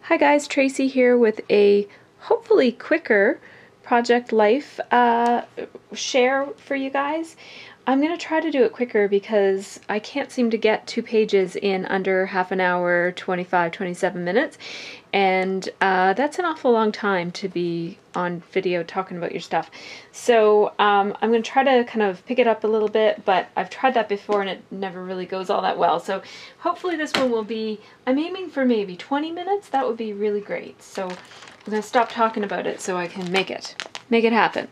Hi guys, Tracy here with a hopefully quicker Project Life share for you guys. I'm going to try to do it quicker because I can't seem to get 2 pages in under half an hour, 27 minutes, and that's an awful long time to be on video talking about your stuff. So I'm going to try to kind of pick it up a little bit, but I've tried that before and it never really goes all that well. So hopefully this one will be, I'm aiming for maybe 20 minutes. That would be really great. So I'm going to stop talking about it so I can make it happen.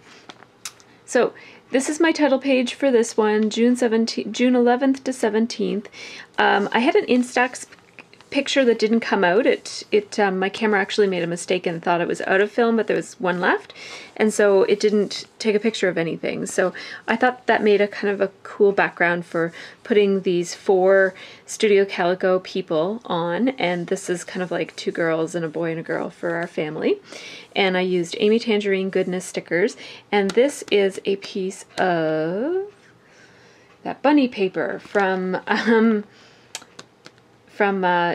So this is my title page for this one, June 11th to 17th. I had an Instax picture that didn't come out. My camera actually made a mistake and thought it was out of film, but there was one left, and so it didn't take a picture of anything. So I thought that made a kind of a cool background for putting these 4 Studio Calico people on, and this is kind of like 2 girls and a boy and a girl for our family. And I used Amy Tangerine Goodness stickers, and this is a piece of that bunny paper from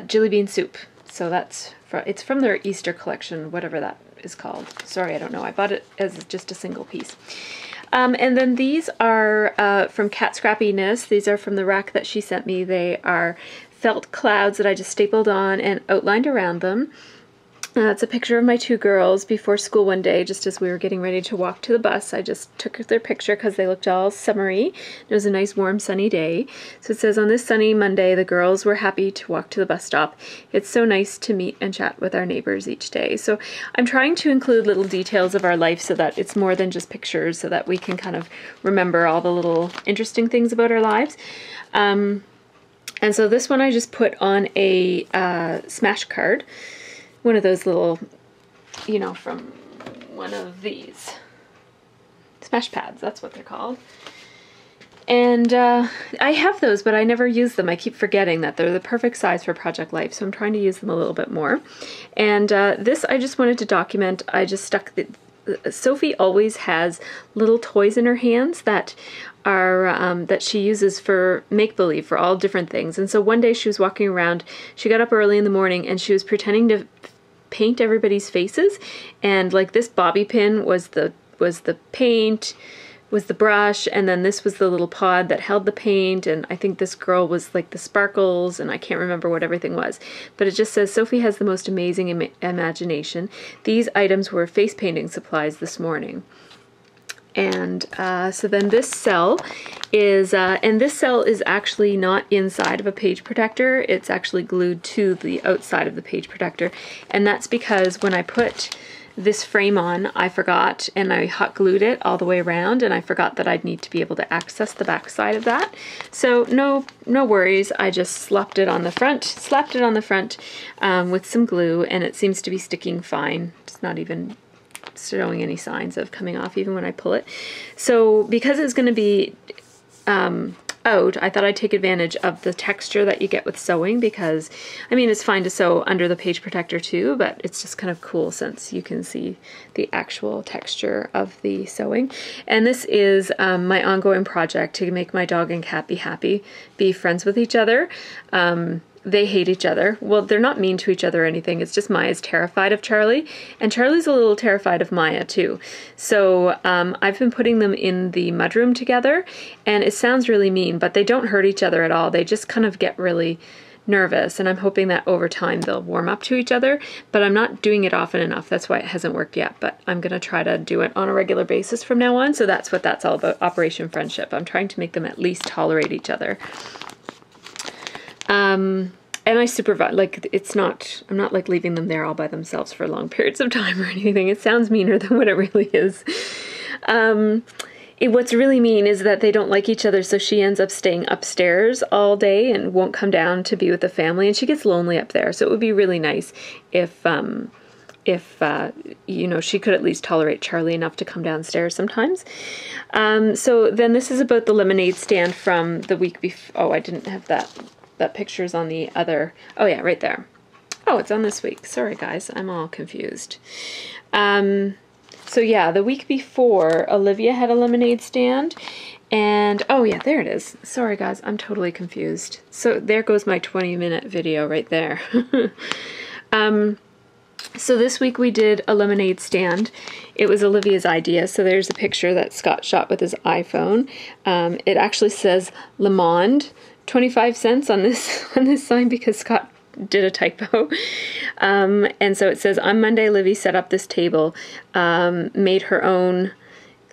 Jilly Bean Soup. So it's from their Easter collection, whatever that is called. Sorry, I don't know. I bought it as just a single piece. And then these are from Cat Scrappiness. These are from the rack that she sent me. They are felt clouds that I just stapled on and outlined around them. It's a picture of my 2 girls before school one day, just as we were getting ready to walk to the bus. I just took their picture because they looked all summery. It was a nice, warm, sunny day. So it says, on this sunny Monday, the girls were happy to walk to the bus stop. It's so nice to meet and chat with our neighbors each day. So I'm trying to include little details of our life so that it's more than just pictures, so that we can kind of remember all the little interesting things about our lives. And so this one I just put on a smash card. One of those little, you know, from one of these smash pads, that's what they're called. And I have those, but I never use them. I keep forgetting that they're the perfect size for Project Life, so I'm trying to use them a little bit more. And this I just wanted to document. I just stuck Sophie always has little toys in her hands that are that she uses for make-believe, for all different things. And so one day she was walking around, she got up early in the morning and she was pretending to paint everybody's faces, and like this bobby pin was the paint, was the brush, and then this was the little pod that held the paint, and I think this girl was like the sparkles, and I can't remember what everything was. But it just says, Sophie has the most amazing imagination. These items were face painting supplies this morning. And so then this cell is, and this cell is actually not inside of a page protector, it's actually glued to the outside of the page protector. And that's because when I put this frame on, I forgot, and I hot glued it all the way around, and I forgot that I'd need to be able to access the back side of that. So no worries, I just slapped it on the front with some glue, and it seems to be sticking fine. It's not even showing any signs of coming off even when I pull it. So because it's going to be out, I thought I'd take advantage of the texture that you get with sewing, because I mean, it's fine to sew under the page protector too, but it's just kind of cool since you can see the actual texture of the sewing. And this is my ongoing project to make my dog and cat be friends with each other. They hate each other. Well, they're not mean to each other or anything. It's just Maya's terrified of Charlie, and Charlie's a little terrified of Maya too. So I've been putting them in the mudroom together, and it sounds really mean, but they don't hurt each other at all. They just kind of get really nervous, and I'm hoping that over time they'll warm up to each other, but I'm not doing it often enough. That's why it hasn't worked yet, but I'm going to try to do it on a regular basis from now on. So that's what that's all about, Operation Friendship. I'm trying to make them at least tolerate each other. And I supervise, like, I'm not like leaving them there all by themselves for long periods of time or anything. It sounds meaner than what it really is. What's really mean is that they don't like each other, so she ends up staying upstairs all day and won't come down to be with the family, and she gets lonely up there. So it would be really nice if you know, she could at least tolerate Charlie enough to come downstairs sometimes. So then this is about the lemonade stand from the week before. Oh, I didn't have that picture's on the other. Oh yeah, right there. Oh, it's on this week. Sorry guys, I'm all confused. So yeah, the week before, Olivia had a lemonade stand, and oh yeah, there it is. Sorry guys, I'm totally confused. So there goes my 20-minute video right there. So this week we did a lemonade stand. It was Olivia's idea. So there's a picture that Scott shot with his iPhone. It actually says Le Monde, 25 cents on this sign because Scott did a typo. And so it says, on Monday, Livy set up this table, made her own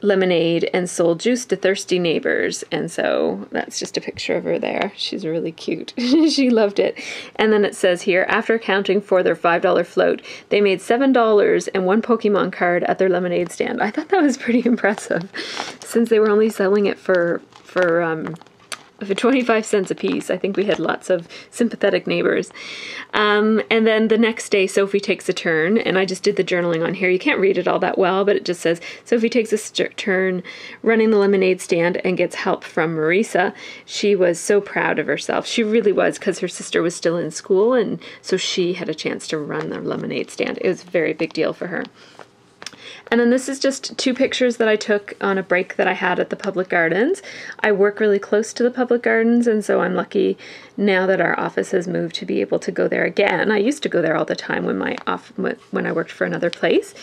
lemonade and sold juice to thirsty neighbors. And so that's just a picture of her there. She's really cute. She loved it. And then it says here, after accounting for their $5 float, they made $7 and one Pokemon card at their lemonade stand. I thought that was pretty impressive since they were only selling it for 25 cents a piece. I think we had lots of sympathetic neighbors. And then the next day, Sophie takes a turn, and I just did the journaling on here. You can't read it all that well, but it just says, Sophie takes a turn running the lemonade stand and gets help from Marisa. She was so proud of herself. She really was, because her sister was still in school, and so she had a chance to run the lemonade stand. It was a very big deal for her. And then this is just 2 pictures that I took on a break that I had at the public gardens. I work really close to the public gardens, and so I'm lucky now that our office has moved to be able to go there again. I used to go there all the time when I worked for another place.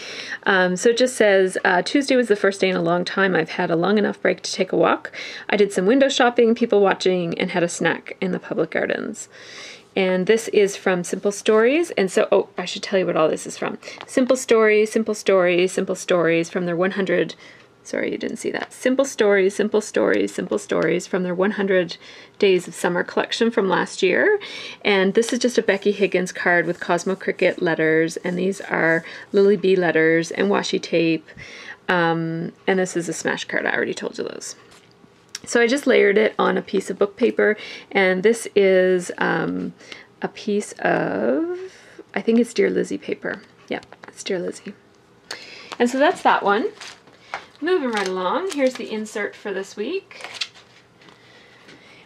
So it just says, Tuesday was the first day in a long time I've had a long enough break to take a walk. I did some window shopping, people watching, and had a snack in the public gardens. And this is from Simple Stories. And so, I should tell you what all this is from. Simple Stories, Simple Stories, Simple Stories from their 100, sorry, you didn't see that. Simple Stories, Simple Stories, Simple Stories from their 100 Days of Summer collection from last year. And this is just a Becky Higgins card with Cosmo Cricket letters. And these are Lily Bee letters and washi tape. And this is a smash card. I already told you those. So I just layered it on a piece of book paper, and this is a piece of, I think it's Dear Lizzie paper. Yep, it's Dear Lizzie. And so that's that one. Moving right along, here's the insert for this week.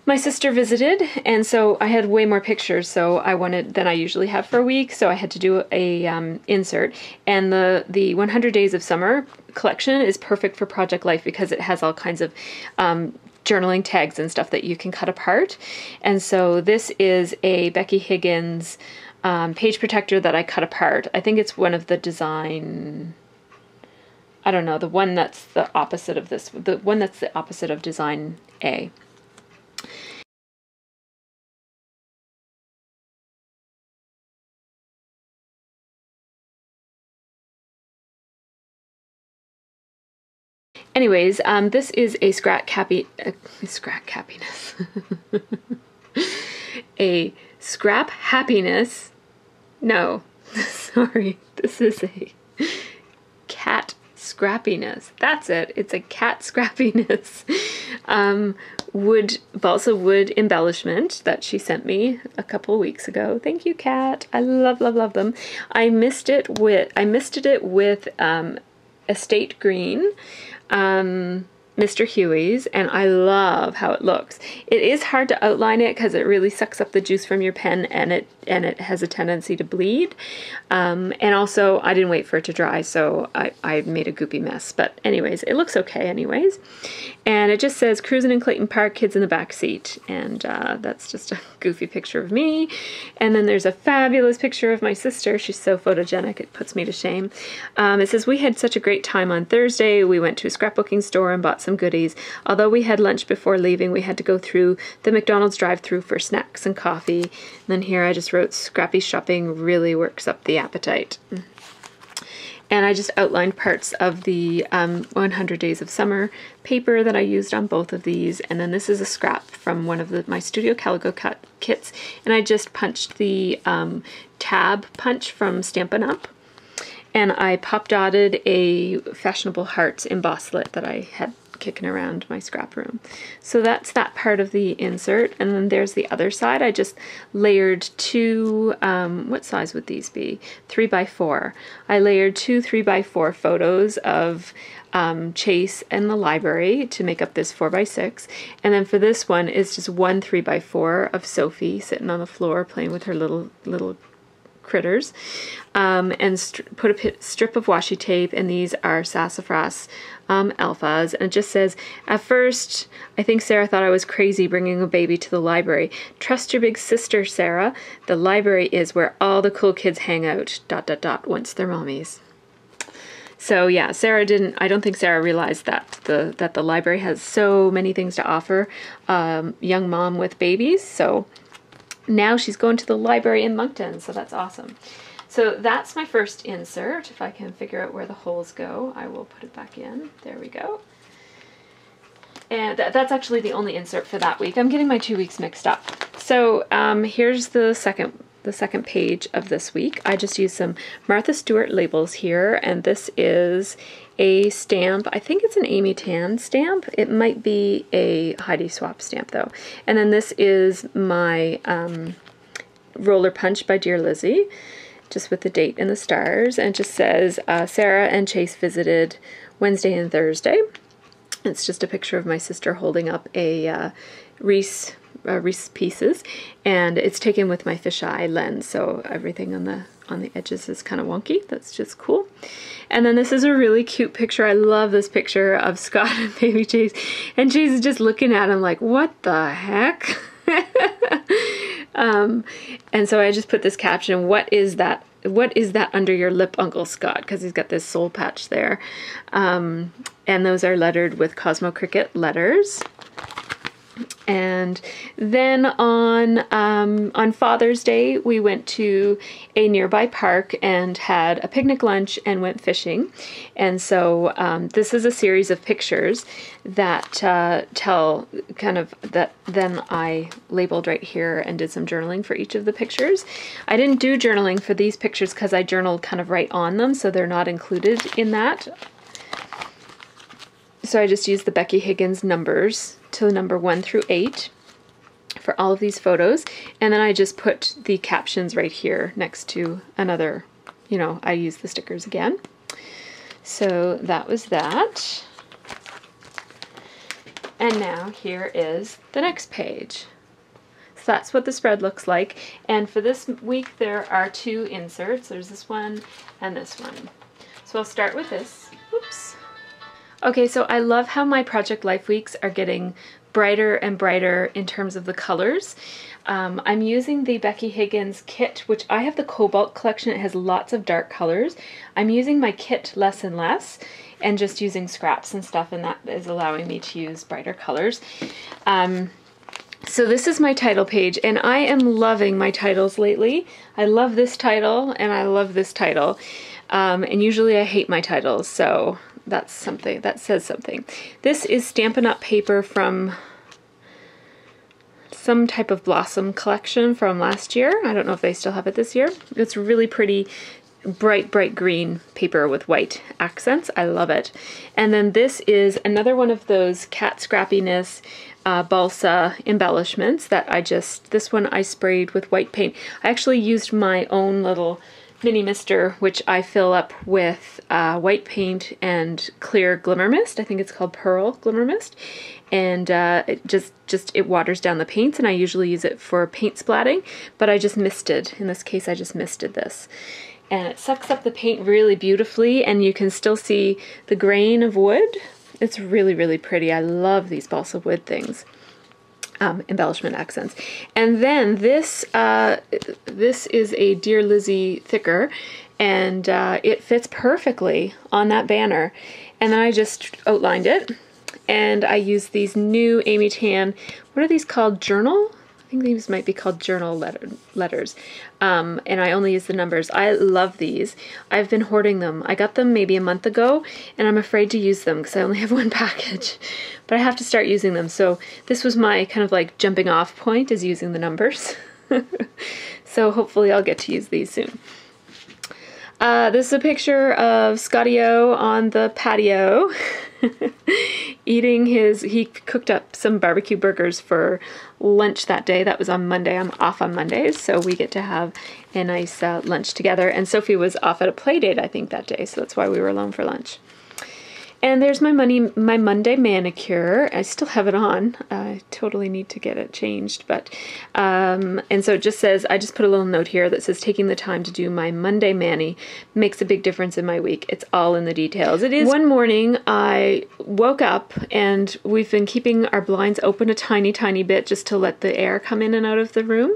My sister visited, and so I had way more pictures than I usually have for a week, so I had to do a insert. And the 100 Days of Summer collection is perfect for Project Life because it has all kinds of journaling tags and stuff that you can cut apart. And so this is a Becky Higgins page protector that I cut apart. I think it's one of the design, I don't know, the one that's the opposite of this, the one that's the opposite of design A. Anyways, this is a scrap happiness. A scrap happiness. No, sorry. This is a cat scrappiness. That's it. It's a cat scrappiness. Balsa wood embellishment that she sent me a couple weeks ago. Thank you, Kat. I love them. I misted it with Estate Green. Mr. Huey's, and I love how it looks. It is hard to outline it because it really sucks up the juice from your pen, and it has a tendency to bleed. And also, I didn't wait for it to dry, so I made a goopy mess. But anyways, it looks okay anyways. And it just says, cruising in Clayton Park, kids in the back seat. And that's just a goofy picture of me. And then there's a fabulous picture of my sister. She's so photogenic, it puts me to shame. It says, we had such a great time on Thursday. We went to a scrapbooking store and bought some goodies. Although we had lunch before leaving, we had to go through the McDonald's drive-thru for snacks and coffee. And then here I just wrote, scrappy shopping really works up the appetite. And I just outlined parts of the 100 Days of Summer paper that I used on both of these. And then this is a scrap from one of my Studio Calico cut kits. And I just punched the tab punch from Stampin' Up! And I pop dotted a Fashionable Hearts embosslet that I had kicking around my scrap room. So that's that part of the insert. And then there's the other side. I just layered 2, what size would these be? 3x4. I layered 2 3x4 photos of Chase and the library to make up this 4x6. And then for this one, it's just 1 3x4 of Sophie sitting on the floor playing with her little critters, and put a strip of washi tape, and these are Sassafras alphas, and it just says, at first, I think Sarah thought I was crazy bringing a baby to the library. Trust your big sister, Sarah. The library is where all the cool kids hang out, ... once they're mommies. So yeah, I don't think Sarah realized that the library has so many things to offer young mom with babies. So now she's going to the library in Moncton, so that's awesome. So that's my first insert. If I can figure out where the holes go, I will put it back in. There we go. And that's actually the only insert for that week. I'm getting my 2 weeks mixed up. So here's the second page of this week. I just used some Martha Stewart labels here, and this is a stamp. I think it's an Amy Tan stamp. It might be a Heidi Swapp stamp though. And then this is my Roller Punch by Dear Lizzie, just with the date and the stars, and it just says Sarah and Chase visited Wednesday and Thursday. It's just a picture of my sister holding up a Reese Pieces, and it's taken with my fisheye lens, so everything on the edges is kind of wonky. That's just cool. And then this is a really cute picture. I love this picture of Scott and baby Chase, and Chase is just looking at him like, what the heck? And so I just put this caption, what is that under your lip, Uncle Scott? Because he's got this soul patch there. And those are lettered with Cosmo Cricket letters. And then on Father's Day, we went to a nearby park and had a picnic lunch and went fishing. And so this is a series of pictures that tell kind of that. Then I labeled right here and did some journaling for each of the pictures. I didn't do journaling for these pictures because I journaled kind of right on them, so they're not included in that. So I just used the Becky Higgins numbers to number 1 through 8 for all of these photos. And then I just put the captions right here next to another, I used the stickers again. So that was that. And now here is the next page. So that's what the spread looks like. And for this week, there are 2 inserts. There's this one and this one. So I'll start with this. Oops. Okay, so I love how my Project Life weeks are getting brighter and brighter in terms of the colors. I'm using the Becky Higgins kit, which I have the Cobalt collection. It has lots of dark colors. I'm using my kit less and less and just using scraps and stuff, and that is allowing me to use brighter colors. So this is my title page, and I am loving my titles lately. I love this title, and I love this title. And usually I hate my titles, so that's something that says something. This is Stampin' Up! Paper from some type of Blossom collection from last year. I don't know if they still have it this year. It's really pretty bright green paper with white accents. I love it. And then this is another one of those cat scrappiness balsa embellishments that this one I sprayed with white paint. I actually used my own little mini mister, which I fill up with white paint and clear glimmer mist. I think it's called Pearl Glimmer Mist. And it waters down the paints, and I usually use it for paint splatting, but I just misted. In this case, I just misted this. And it sucks up the paint really beautifully, and you can still see the grain of wood. It's really, really pretty. I love these balsa wood things. Embellishment accents. And then this is a Dear Lizzie thicker, and it fits perfectly on that banner. And then I just outlined it, and I used these new Amy Tan, what are these called, journal? I think these might be called journal letters. And I only use the numbers. I love these. I've been hoarding them. I got them maybe a month ago, and I'm afraid to use them because I only have one package. But I have to start using them. So this was my kind of like jumping off point, is using the numbers. So hopefully I'll get to use these soon. This is a picture of Scotty-O on the patio eating he cooked up some barbecue burgers for lunch that day. That was on Monday. I'm off on Mondays, so we get to have a nice lunch together. And Sophie was off at a play date, I think, that day, so that's why we were alone for lunch. And there's my Monday manicure. I still have it on. I totally need to get it changed, but and so it just says, I just put a little note here that says, taking the time to do my Monday mani makes a big difference in my week. It's all in the details. It is. One morning I woke up and we've been keeping our blinds open a tiny bit just to let the air come in and out of the room.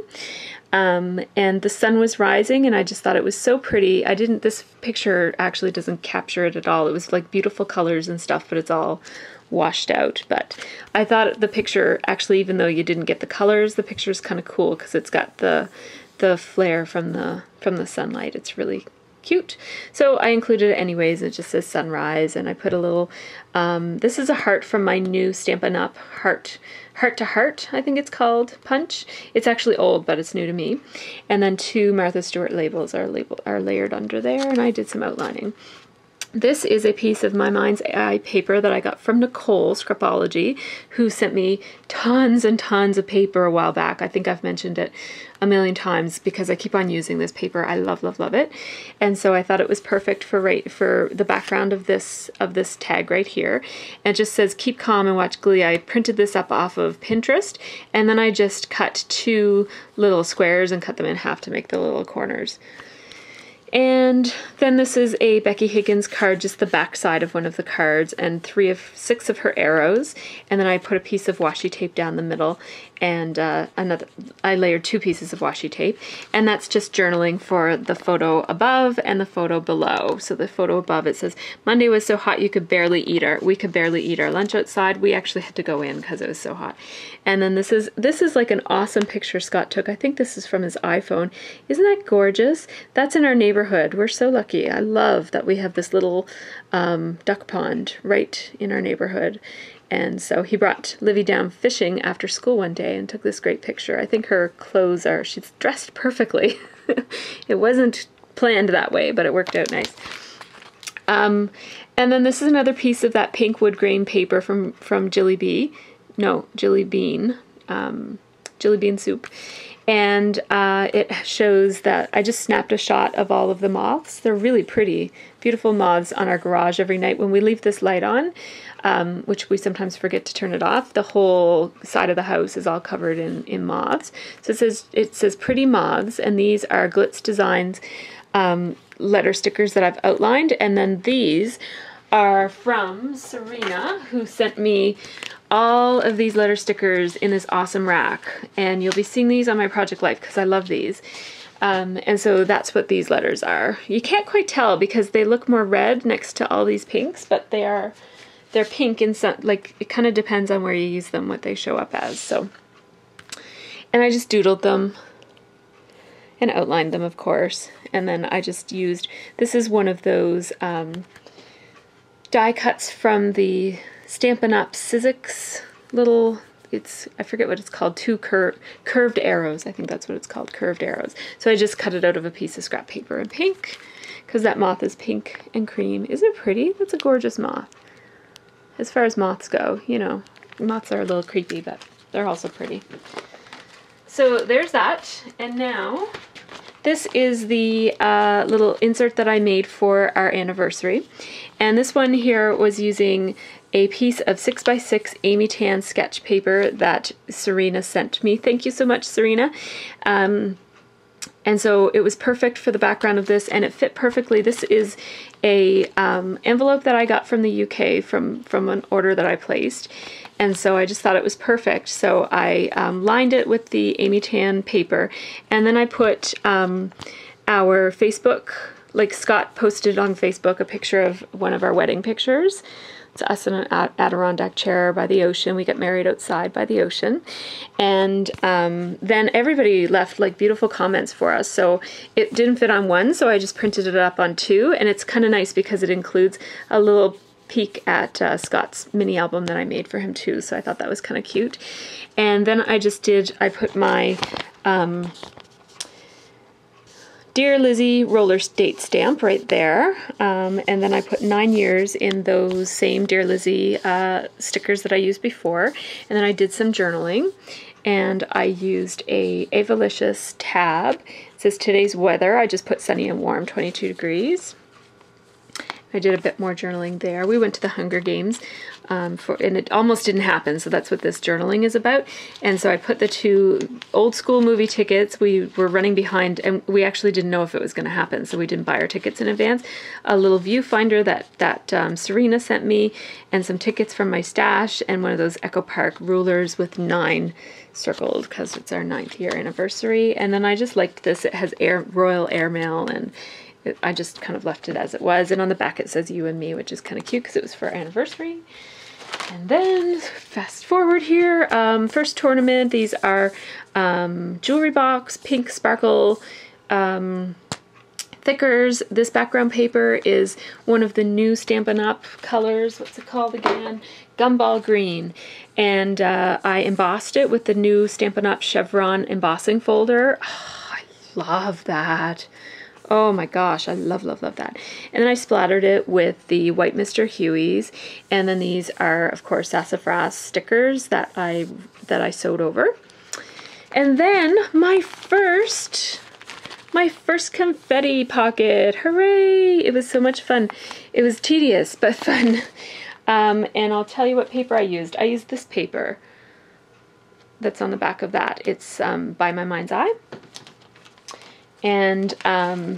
And the sun was rising and I just thought it was so pretty. This picture actually doesn't capture it at all. It was like beautiful colors and stuff, but it's all washed out. But I thought the picture, actually, even though you didn't get the colors, the picture is kind of cool because it's got the flare from the sunlight. It's really cute. So I included it anyways. It just says sunrise, and I put a little, this is a heart from my new Stampin' Up! Heart to Heart, I think it's called, punch. It's actually old, but it's new to me. And then 2 Martha Stewart labels are layered under there, and I did some outlining. This is a piece of My Mind's Eye paper that I got from Nicole Scripology, who sent me tons and tons of paper a while back. I think I've mentioned it a million times because I keep on using this paper. I love it. And so I thought it was perfect for the background of this tag right here. And it just says, keep calm and watch Glee. I printed this up off of Pinterest, and then I just cut 2 little squares and cut them in half to make the little corners. And then this is a Becky Higgins card, just the back side of one of the cards, and 6 of her arrows. And then I put a piece of washi tape down the middle, and I layered 2 pieces of washi tape. And that's just journaling for the photo above and the photo below. So the photo above, it says, Monday was so hot we could barely eat our lunch outside. We actually had to go in because it was so hot. And then this is like an awesome picture Scott took. I think this is from his iPhone. Isn't that gorgeous? That's in our neighborhood. We're so lucky. I love that we have this little duck pond right in our neighborhood. And so he brought Livy down fishing after school one day and took this great picture. I think her clothes she's dressed perfectly. It wasn't planned that way, but it worked out nice. And then this is another piece of that pink wood grain paper from Jilly Bean Soup. And it shows that I just snapped a shot of all of the moths. They're really pretty, beautiful moths on our garage every night. When we leave this light on, which we sometimes forget to turn it off, the whole side of the house is all covered in moths. So it says pretty moths, and these are Glitz Designs letter stickers that I've outlined. And then these are from Serena, who sent me all of these letter stickers in this awesome rack, and you'll be seeing these on my Project Life because I love these. And so that's what these letters are. You can't quite tell because they look more red next to all these pinks, but they're pink in some, like, it kind of depends on where you use them, what they show up as. So, and I just doodled them and outlined them, of course. And then I just used, this is one of those die cuts from the Stampin' Up! Sizzix little, I forget what it's called, 2 curved arrows. I think that's what it's called, curved arrows. So I just cut it out of a piece of scrap paper in pink, because that moth is pink and cream. Isn't it pretty? That's a gorgeous moth. As far as moths go, you know, moths are a little creepy, but they're also pretty. So there's that. And now, this is the little insert that I made for our anniversary. And this one here was using a piece of 6x6 Amy Tan sketch paper that Serena sent me. Thank you so much, Serena. And so it was perfect for the background of this, and it fit perfectly. This is a envelope that I got from the UK from an order that I placed. And so I just thought it was perfect. So I lined it with the Amy Tan paper, and then I put our Facebook, like Scott posted on Facebook a picture of one of our wedding pictures. It's us in an Adirondack chair by the ocean. We got married outside by the ocean. And then everybody left like beautiful comments for us. So it didn't fit on one, so I just printed it up on 2. And it's kind of nice because it includes a little peek at Scott's mini album that I made for him too. So I thought that was kind of cute. And then I put my Dear Lizzie roller date stamp right there, and then I put 9 years in those same Dear Lizzie stickers that I used before, and then I did some journaling, and I used a Avalicious tab. It says today's weather. I just put sunny and warm, 22 degrees. I did a bit more journaling there. We went to the Hunger Games, and it almost didn't happen, so that's what this journaling is about. And so I put the 2 old school movie tickets. We were running behind, and we actually didn't know if it was going to happen, so we didn't buy our tickets in advance. A little viewfinder that Serena sent me, and some tickets from my stash, and one of those Echo Park rulers with 9 circled because it's our 9th year anniversary. And then I just liked this. It has Royal Airmail, and I just kind of left it as it was. And on the back it says you and me, which is kind of cute because it was for our anniversary. And then fast forward here, first tournament. These are jewelry box, pink sparkle thickers. This background paper is one of the new Stampin' Up! Colors. What's it called again? Gumball Green. And I embossed it with the new Stampin' Up! Chevron embossing folder. Oh, I love that. Oh my gosh, I love, love, love that. And then I splattered it with the white Mr. Huey's. And then these are, of course, Sassafras stickers that I sewed over. And then my first confetti pocket. Hooray! It was so much fun. It was tedious, but fun. And I'll tell you what paper I used. I used this paper that's on the back of that. It's by My Mind's Eye. And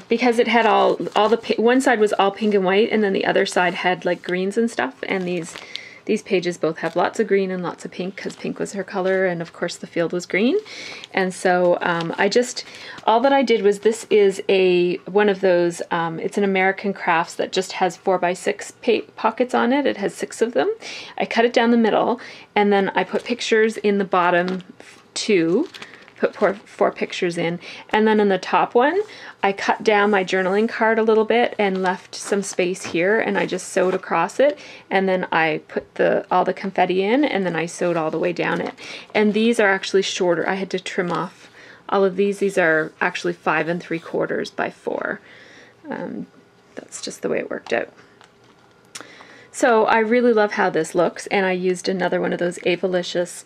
because it had all the one side was all pink and white, and then the other side had like greens and stuff, and these pages both have lots of green and lots of pink because pink was her color, and of course the field was green. And so all that I did was, this is one of those, it's an American Crafts that just has 4x6 pockets on it. It has 6 of them. I cut it down the middle, and then I put pictures in the bottom 2, put 4 pictures in, and then in the top one I cut down my journaling card a little bit and left some space here, and I just sewed across it, and then I put all the confetti in, and then I sewed all the way down it. And these are actually shorter. I had to trim off all of these. These are actually 5 3/4 by 4. That's just the way it worked out. So I really love how this looks, and I used another one of those Avalicious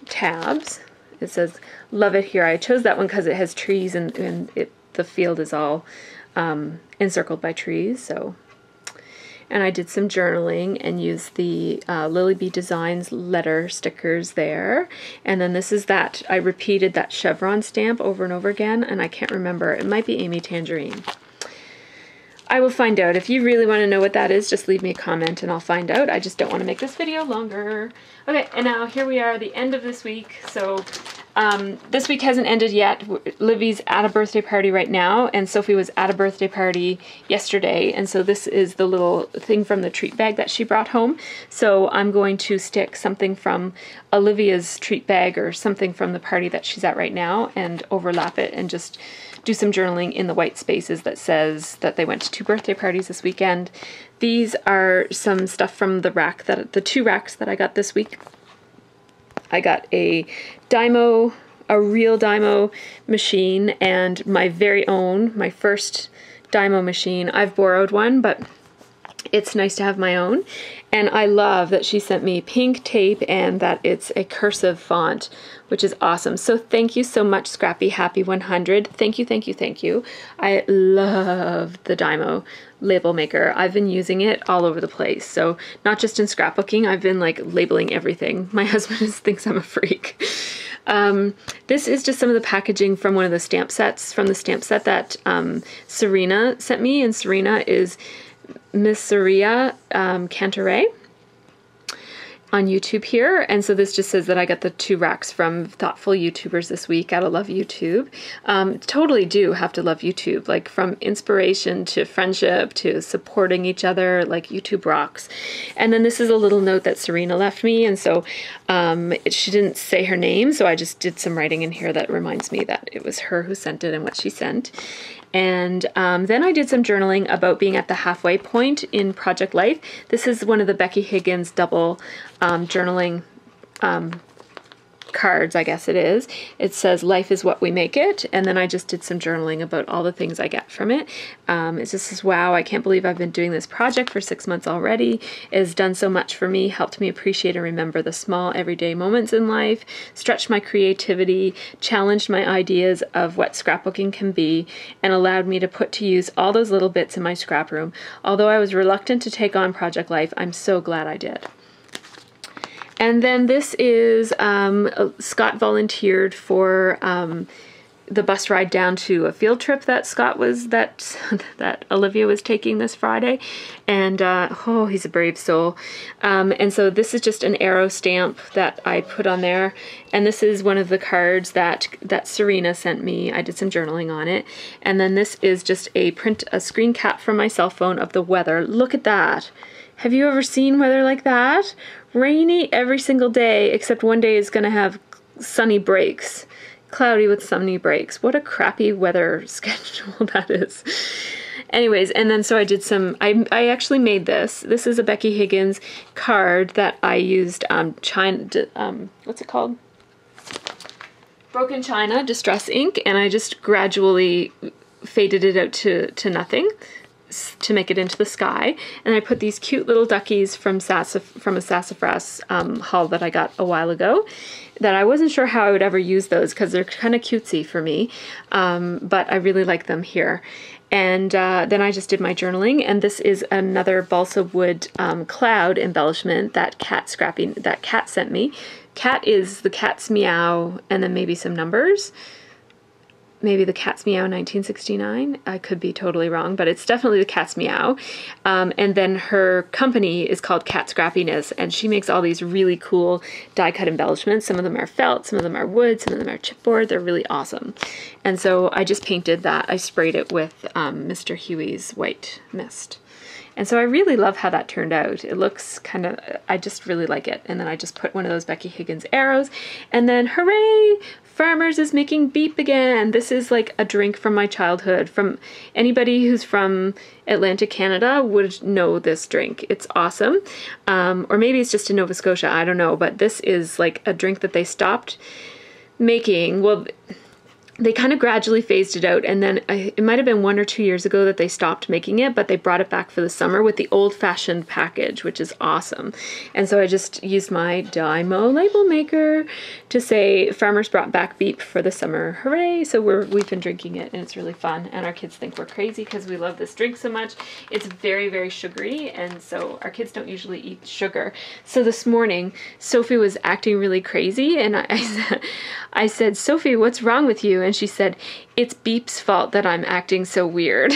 tabs. It says, love it here. I chose that one because it has trees, and the field is all encircled by trees. So, and I did some journaling and used the Lily Bee Designs letter stickers there. And then this is that, I repeated that chevron stamp over and over again, and I can't remember. It might be Amy Tangerine. I will find out. If you really want to know what that is, just leave me a comment and I'll find out. I just don't want to make this video longer. Okay, and now here we are, the end of this week. So this week hasn't ended yet. Livy's at a birthday party right now, and Sophie was at a birthday party yesterday, and so this is the little thing from the treat bag that she brought home. So I'm going to stick something from Olivia's treat bag or something from the party that she's at right now and overlap it and just do some journaling in the white spaces that says that they went to 2 birthday parties this weekend. These are some stuff from the rack, the 2 racks that I got this week. I got a Dymo, a real Dymo machine, and my very own, my first Dymo machine. I've borrowed one, but it's nice to have my own. And I love that she sent me pink tape and that it's a cursive font, which is awesome. So thank you so much, Scrappy Happy 100. Thank you, thank you, thank you. I love the Dymo label maker. I've been using it all over the place. So not just in scrapbooking, I've been like labeling everything. My husband thinks I'm a freak. This is just some of the packaging from one of the stamp sets, from the stamp set that Serena sent me, and Serena is Miss Saria Cantoray on YouTube here. And so this just says that I got the 2 racks from thoughtful YouTubers this week. Gotta love YouTube. Totally do have to love YouTube, like from inspiration to friendship to supporting each other, like YouTube rocks. And then this is a little note that Serena left me, and so she didn't say her name, so I just did some writing in here that reminds me that it was her who sent it and what she sent. And then I did some journaling about being at the halfway point in Project Life. This is one of the Becky Higgins double journaling cards, I guess it is. It says life is what we make it, and then I just did some journaling about all the things I get from it. It's just this, wow, I can't believe I've been doing this project for 6 months already. It has done so much for me, helped me appreciate and remember the small everyday moments in life, stretched my creativity, challenged my ideas of what scrapbooking can be, and allowed me to put to use all those little bits in my scrap room. Although I was reluctant to take on Project Life, I'm so glad I did. And then this is, Scott volunteered for the bus ride down to a field trip that that Olivia was taking this Friday. And, oh, he's a brave soul. And so this is just an arrow stamp that I put on there. And this is one of the cards that Serena sent me. I did some journaling on it. And then this is just a screen cap from my cell phone of the weather. Look at that. Have you ever seen weather like that? Rainy every single day, except one day is going to have sunny breaks. Cloudy with sunny breaks. What a crappy weather schedule that is. Anyways, and then so I did some, I actually made this. This is a Becky Higgins card that I used, what's it called? Broken China Distress ink, and I just gradually faded it out to nothing to make it into the sky. And I put these cute little duckies from a Sassafras haul that I got a while ago, that I wasn't sure how I would ever use those because they're kind of cutesy for me, but I really like them here. And then I just did my journaling, and this is another balsa wood cloud embellishment that Cat sent me. Cat is the Cat's Meow, and then maybe some numbers. Maybe the Cat's Meow 1969. I could be totally wrong, but it's definitely the Cat's Meow. And then her company is called Cat Scrappiness, and she makes all these really cool die-cut embellishments. Some of them are felt, some of them are wood, some of them are chipboard. They're really awesome. And so I just painted that. I sprayed it with Mr. Huey's white mist. And so I really love how that turned out. It looks kind of, I just really like it. And then I just put one of those Becky Higgins arrows, and then hooray! Farmers is making beep again. This is like a drink from my childhood. From anybody who's from Atlantic Canada would know this drink. It's awesome. Or maybe it's just in Nova Scotia, I don't know. But this is like a drink that they stopped making. Well, they kind of gradually phased it out, and then it might have been 1 or 2 years ago that they stopped making it, but they brought it back for the summer with the old-fashioned package, which is awesome. And so I just used my Dymo label maker to say Farmers brought back beep for the summer. Hooray! So we've been drinking it, and it's really fun, and our kids think we're crazy because we love this drink so much. It's very, very sugary, and so our kids don't usually eat sugar. So this morning, Sophie was acting really crazy, and I said, Sophie, what's wrong with you? And she said, it's Beep's fault that I'm acting so weird.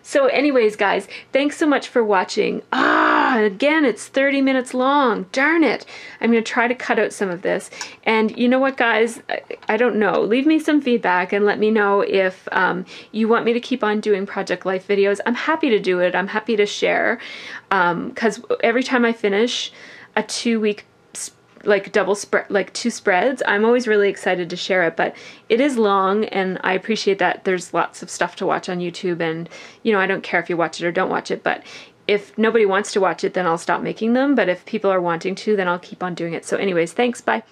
So anyways, guys, thanks so much for watching. Again, it's 30 minutes long. Darn it. I'm going to try to cut out some of this. And you know what, guys? I don't know. Leave me some feedback and let me know if you want me to keep on doing Project Life videos. I'm happy to do it. I'm happy to share. Because every time I finish a 2-week like two spreads, I'm always really excited to share it, but it is long, and I appreciate that there's lots of stuff to watch on YouTube, and you know, I don't care if you watch it or don't watch it, but if nobody wants to watch it, then I'll stop making them, but if people are wanting to, then I'll keep on doing it. So anyways, thanks, bye.